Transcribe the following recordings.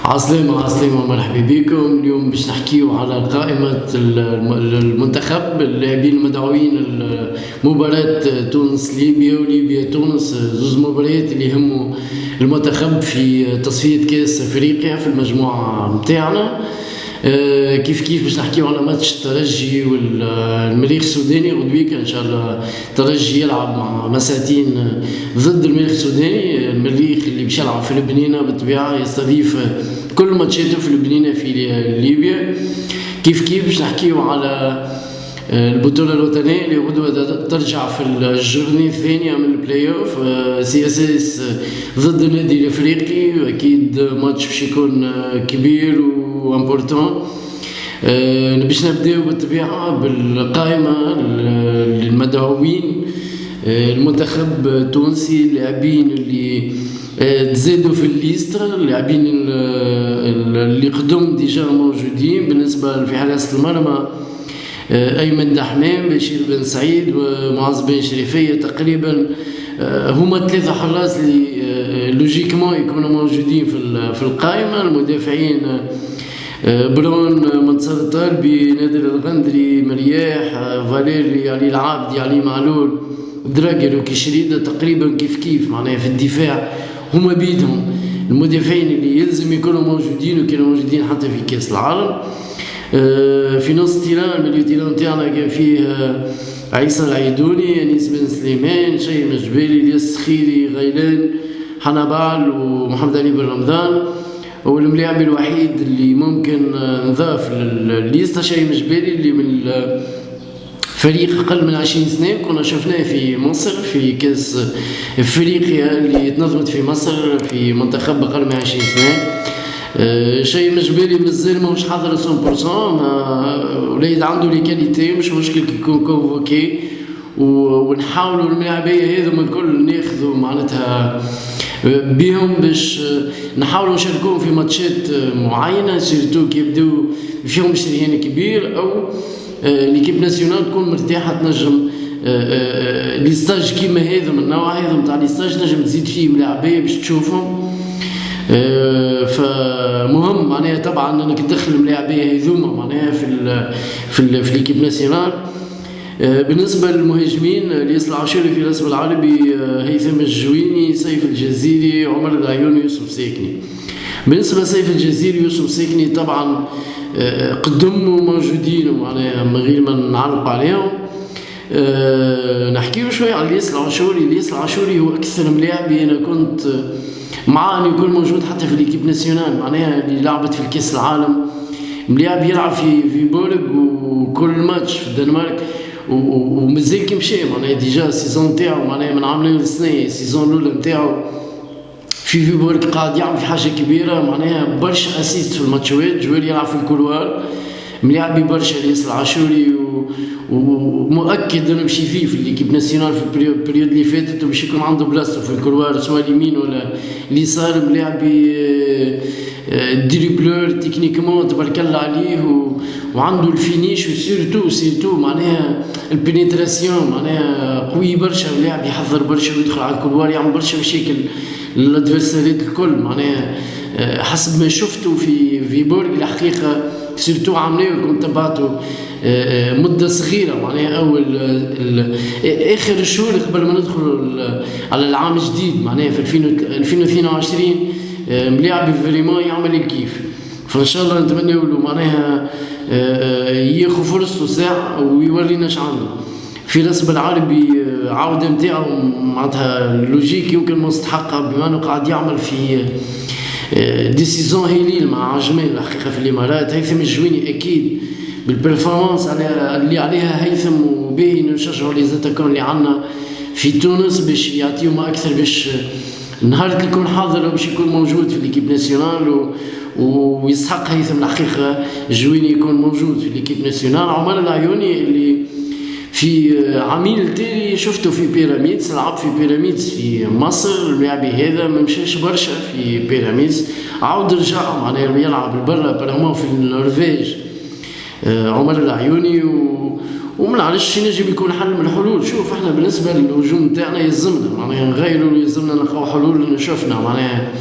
عسلامة عسلامة، مرحبا بكم. اليوم باش نحكيو على قائمة المنتخب، اللاعبين المدعوين لمباراة تونس ليبيا وليبيا تونس، زوز مباريات اللي يهموا المنتخب في تصفية كأس افريقيا في المجموعة متاعنا. كيف باش نحكيو على ماتش الترجي والمريخ السوداني غدويك ان شاء الله. الترجي يلعب مع مساتين ضد المريخ السوداني، المريخ اللي باش يلعب في البنينة بالطبيعة يستضيف كل ماتشاته في البنينة في ليبيا. كيف باش نحكيو على البطولة الوطنية اللي غدوة ترجع في الجورني الثانية من البلاي اوف، سي اس اس ضد النادي الافريقي، واكيد ماتش باش يكون كبير وامبورتون. باش نبداو بالطبيعة بالقائمة المدعوين المنتخب التونسي، اللاعبين اللي تزادوا في الليستة، اللاعبين اللي قدم ديجا موجودين. بالنسبة في حراسة المرمى أيمن دحمام، بشير بن سعيد ومعز بن شريفية، تقريبا هما ثلاثة حراس اللي لوجيكمون يكونوا موجودين في القائمة. المدافعين برون، منصور الطالبي، نادر الغندري، مرياح، فاليري، علي العابدي، علي معلول، دراجر وكشريدة، تقريبا كيف معناها في الدفاع هما بيدهم المدافعين اللي يلزم يكونوا موجودين وكانوا موجودين حتى في كأس العالم. في نص تيران، مليو تيران تاعنا كان فيه عيسى العيدوني، انيس بن سليمان، شيم الجبالي، الياس الخيري، غيلان، حنبال ومحمد علي بن رمضان. والملاعب الوحيد اللي ممكن نضاف للليستا شيم الجبالي، اللي من فريق أقل من 20 سنة كنا شفناه في مصر في كأس افريقيا اللي تنظمت في مصر في منتخب أقل من 20 سنة. شيء مجبري مازال ماهوش حاضر 100%، وليد عنده لي كاليتي، مش مشكل يكون كونفوكي، ونحاولوا الملاعبية هذوما الكل ناخذوا معناتها بهم باش نحاولوا نشاركوهم في ماتشات معينة، سيرتو كي يبداو فيهم شريان كبير أو ليكيب ناسيونال تكون مرتاحة تنجم لي ستاج كيما هذا من النوع هذا نتاع لي ستاج تنجم تزيد فيه ملاعبية باش تشوفهم. فمهم معناها طبعا انك تدخل الملاعبيه هذوما معناها في ليكيب ناسيونال. بالنسبه للمهاجمين، الياس العاشوري، فراس بالعربي، هيثم الجويني، سيف الجزيري، عمر العيوني، يوسف ساكني. بالنسبه لسيف الجزيري ويوسف ساكني طبعا قدموا موجودين معناها من غير ما نعلق عليهم. نحكيو شويه على الياس العاشوري. الياس العاشوري هو اكثر ملاعبي انا كنت مع أن يكون موجود حتى في ليكيب ناسيونال، معناها اللي لعبت في الكأس العالم، ملاعب يلعب في بورغ وكل ماتش في الدنمارك، ومازال كي مشى معناها ديجا السيزون تاعو معناها من عامين لسنة، السيزون الأولى نتاعو في بورغ قاعد يعمل في حاجة كبيرة، معناها برشا أسيست في الماتشات، جوار يلعب في الكولوار، ملاعبي برشا الياس العاشوري، ومؤكد انه باش يفي في ليكيب ناسيونال في البريود اللي فاتت، وباش يكون عنده بلاصته في الكولوار سواء اليمين ولا اليسار. ملاعبي دريبلور تكنيكمون تبارك الله عليه، وعنده الفينيش، وسيرتو معناها البينيتراسيون معناها قوي برشا. ملاعب يحضر برشا ويدخل على الكولوار يعمل برشا مشاكل للادفيرساريات الكل. معناها حسب ما شفته في بورغ الحقيقه سيرتو عاملاه، كنت تبعته مدة صغيرة معناها أول آخر الشهور قبل ما ندخل على العام الجديد معناها في 2022 ملاعب فريمون يعمل الكيف. فإن شاء الله نتمنى له معناها ياخذ فرصته ساعة ويورينا اش عنده. فراس بالعربي عودة نتاعو معناتها لوجيك يمكن مستحقة، بما انه قاعد يعمل في دي سيزون هايلين مع عجمان الحقيقة في الإمارات. هيثم الجويني أكيد بالبرفورمانس اللي عليها هيثم، وباهي نشجعوا لي زاتاكون اللي عنا في تونس باش يعطيهم أكثر، باش نهار اللي يكون حاضر باش يكون موجود في ليكيب ناسيونال، ويسحق هيثم الحقيقة الجويني يكون موجود في ليكيب ناسيونال. عمر العيوني اللي في عميل التالي شفته في بيراميدز، لعب في بيراميدز في مصر، اللاعب هذا ما مشاش برشا في بيراميدز، عاود رجع معناها يلعب برا برامون في النرويج. عمر العيوني وما نعرفش ينجم يكون حل من الحلول. شوف احنا بالنسبه للهجوم تاعنا يلزمنا معناها نغيروا، يلزمنا نلقاو حلول. شفنا معناها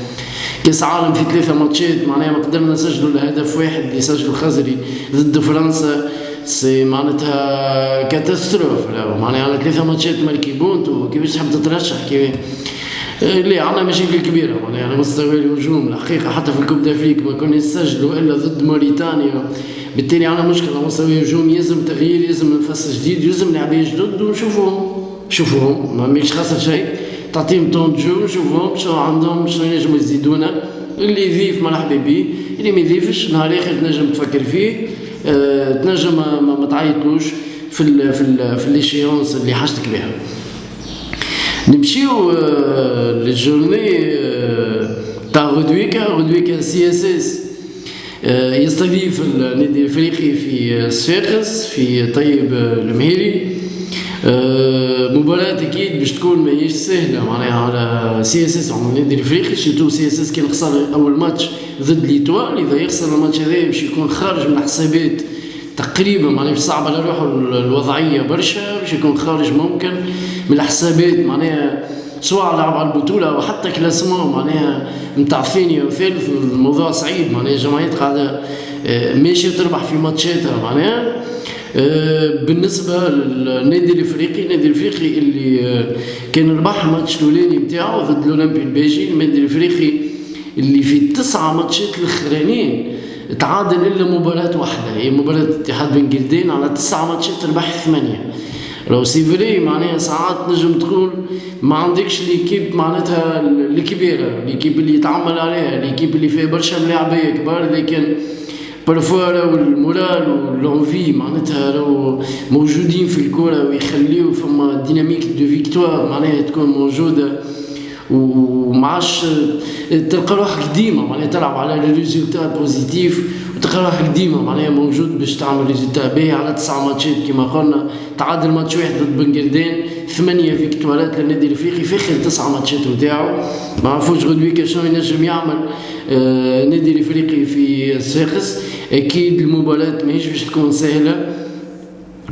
كاس عالم في 3 ماتشات معناها ما قدرنا نسجلوا الهدف واحد اللي سجله الخزري ضد فرنسا. سي معناتها كاتاستروف معناها على 3 ماتشات مالكي بونت، وكيفاش تحب تترشح كيف اللي عندنا مشاكل كبيره معناها على مستوى الهجوم الحقيقه. حتى في الكوب دافريك ما كنا نسجلوا الا ضد موريتانيا، بالتالي عندنا مشكله على مستوى الهجوم. يلزم تغيير، يلزم نفس جديد، يلزم لاعبين جدد ونشوفوهم ما مش خاسر شيء. تعطيهم طون جو نشوفوهم شنو عندهم، شنو ينجموا يزيدونا. اللي يضيف مرحبا بيه، اللي ما يضيفش نهار اخر تنجم تفكر فيه، تنجم ما تعيطلوش في ليشيونس اللي حاجتك بها. نمشيو للجورني تاع غدويكا سي اس اس يستضيف النادي الافريقي في صفاقس في طيب المهيري. مباراة اكيد باش تكون ماهيش سهلة معناها على سي اس اس، على النادي الافريقي. سيرتو سي اس اس كان خسر اول ماتش ضد ليتوال، اذا يخسر الماتش هذا باش يكون خارج من الحسابات تقريبا، معناها باش صعب على روحه الوضعية برشا، باش يكون خارج ممكن من الحسابات معناها، سواء لعب على البطولة وحتى كلاسمون معناها نتاع ثاني وثالث. الموضوع صعيب معناها، الجمعيات قاعدة ماشية تربح في ماتشاتها معناها. بالنسبة للنادي الافريقي اللي كان ربح الماتش الاولاني نتاعو ضد الاولمبي الباجي، النادي الافريقي اللي في 9 ماتشات الاخرانيين تعادل الا مباراة واحدة، هي مباراة اتحاد بن قردين. على 9 ماتشات ربح 8. لو سي فري معناها ساعات نجم تقول ما عندكش ليكيب معناتها الكبيرة، ليكيب اللي يتعمل عليها، ليكيب اللي فيها برشا ملاعبية كبار، لكن بالفوا والمورال والانفي معناتها لو موجودين في الكرة ويخليو فما ديناميك دو فيكتوار معناها تكون موجودة، ومعاش تلقى روحك ديما معناها تلعب على الريزولتا بوزيتيف، وتلقى روحك ديما معناها موجود باش تعمل ريزولتا باهي. على 9 ماتشات كما قلنا تعادل ماتش واحد ضد بن قردين، 8 فيكتوارات للنادي الافريقي في اخر 9 ماتشات نتاعو. ما عرفوش غدويكا شنو ينجم يعمل النادي الافريقي في صفاقس. اكيد المباراة ماهيش باش تكون سهلة،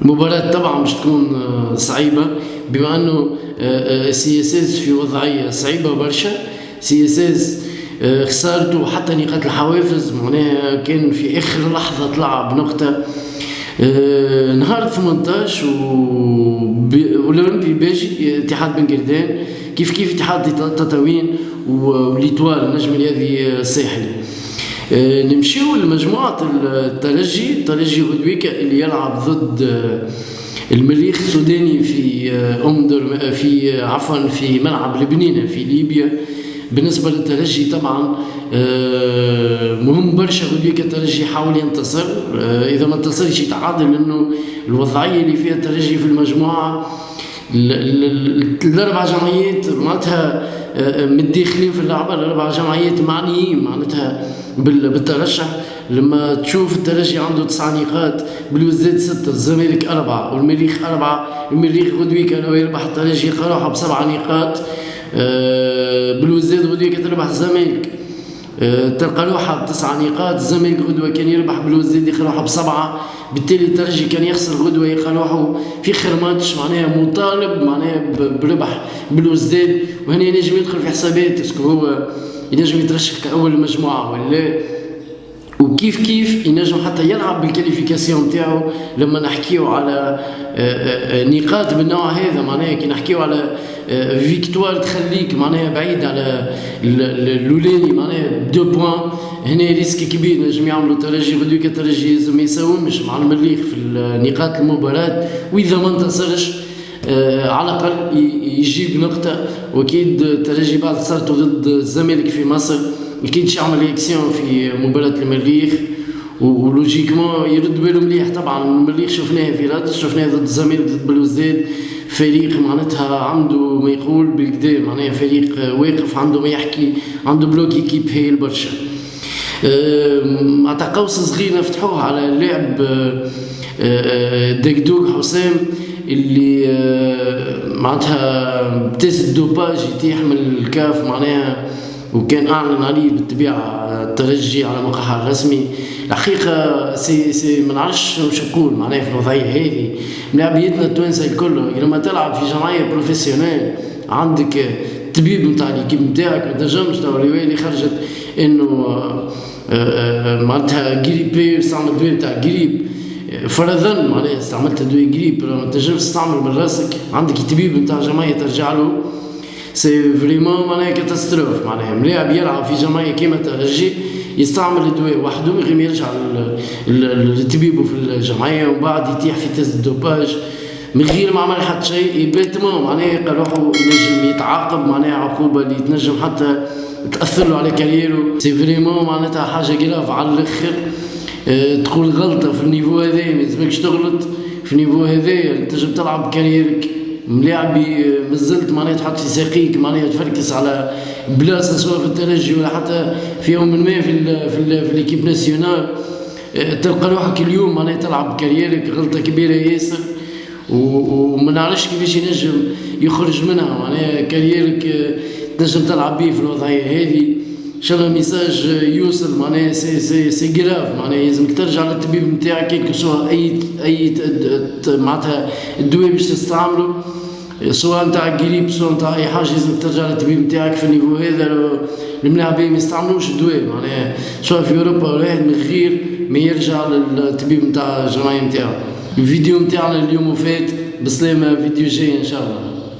مباراة طبعا باش تكون صعيبة، بما انه سي اس اس في وضعية صعيبة برشا. سي اس اس خسارته حتى نقاط الحوافز معناها كان في اخر لحظة طلع بنقطة نهار 18 والاولمبي باجي اتحاد بن قردان كيف اتحاد تطاوين وليتوال النجم الرياضي الساحلي. نمشيو لمجموعة الترجي غدويكا اللي يلعب ضد المريخ السوداني في ملعب لبنان في ليبيا. بالنسبة للترجي طبعا مهم برشا غدويكا الترجي يحاول ينتصر، إذا ما انتصرش يتعادل، لأنه الوضعية اللي فيها الترجي في المجموعة الأربع جمعيات معناتها متداخلين في اللعبة، الأربع جمعيات معنيين معناتها بالترشح. لما تشوف الترجي عنده 9 نقاط، بلوزداد 6، الزمالك 4 والمريخ 4. المريخ غدويكا لو يربح الترجي يقرأها ب7 نقاط، بلوزداد غدويكا تربح الزمالك تلقى روحها ب9 نقاط. الزمالك غدوة كان يربح بلوزداد يلقى روحه ب7، بالتالي الترجي كان يخسر غدوة يلقى روحه في آخر ماتش معناها مطالب معناها بربح بلوزداد، وهنا ينجم يدخل في حسابات اسكو هو ينجم يترشح كأول مجموعة ولا، وكيف ينجم حتى يلعب بالكاليفيكاسيون تاعو. لما نحكيو على نقاط بالنوع هذا معناها كي نحكيو على فيكتوار تخليك معناها بعيد على الاولاني معناها 2 بوان، هنا ريسك كبير نجم يعملوا ترجي غدويكا. الترجي لازم ما يساومش مع المريخ في نقاط المباراة، واذا ما انتصرش على الاقل يجيب نقطة. واكيد الترجي بعد خسارته ضد الزمالك في مصر اكيد يعمل رياكسيون في مباراة المريخ، ولوجيكمون يرد باله مليح. طبعا المريخ شفناه في رادس، شفناه ضد الزمالك ضد بلوزداد، فريق معناتها عنده ما يقول بالكدا معناها فريق واقف، عنده ما يحكي، عنده بلوك ايكيب هايل برشا. عطا قوس صغير نفتحوه على اللاعب دقدوق حسام اللي معناتها بتاس الدوباج يتيحمل الكاف معناها، وكان اعلن عليه بالطبيعه الترجي على موقعها الرسمي. الحقيقه سي ما نعرفش واش نقول معناها في الوضعيه هذه. ملاعبيتنا التوانسه الكل لما تلعب في جمعيه بروفيسيونيل عندك الطبيب نتاع ليكيب نتاعك، ما تنجمش تو الروايه اللي خرجت انه معناتها جريبي استعمل الدواء نتاع جريب، فرضا معناها استعملت دواء جريب ما تنجمش تستعمل من راسك، عندك طبيب نتاع جمعية ترجع له، سي فريمون معناها كاتاستروف. معناها ملاعب يلعب في جمعية كيما ترجي يستعمل الدواء وحده من غير ما يرجع لطبيبه في الجمعية، ومن بعد يتيح في تيست دوباج من غير ما عمل حتى شيء، يباتمون معناها يلقى روحه ينجم يتعاقب معناها عقوبة اللي تنجم حتى تأثر له على كاريرو. سي فريمون معناتها حاجة جراف على الآخر. تقول غلطة في النيفو هذا ما يلزمكش تغلط في النيفو هذا، تنجم تلعب كاريرك ملاعبي مازلت معناها تحط في ساقيك معناها تفركس على بلاصة سواء في الترجي ولا حتى في يوم ما في الإيكيب ناسيونال، تلقى روحك اليوم معناها تلعب كاريرك. غلطة كبيرة ياسر وما نعرفش كيفاش ينجم يخرج منها معناها كاريرك تنجم تلعب بيه في الوضعية هذه. ان شاء الله الميساج يوصل معناها سي جراف، معناها لازمك ترجع للطبيب نتاعك كي سواء اي معناتها الدواء باش تستعمله سواء نتاع قريب سواء نتاع اي حاجه، لازمك ترجع للطبيب نتاعك في النيفو هذا. الملاعبين ما يستعملوش الدواء معناها سواء في اوروبا ولا واحد من غير ما يرجع للطبيب نتاع الجمعيه نتاعو. الفيديو نتاعنا اليوم فات، بسلامه، فيديو جاي ان شاء الله.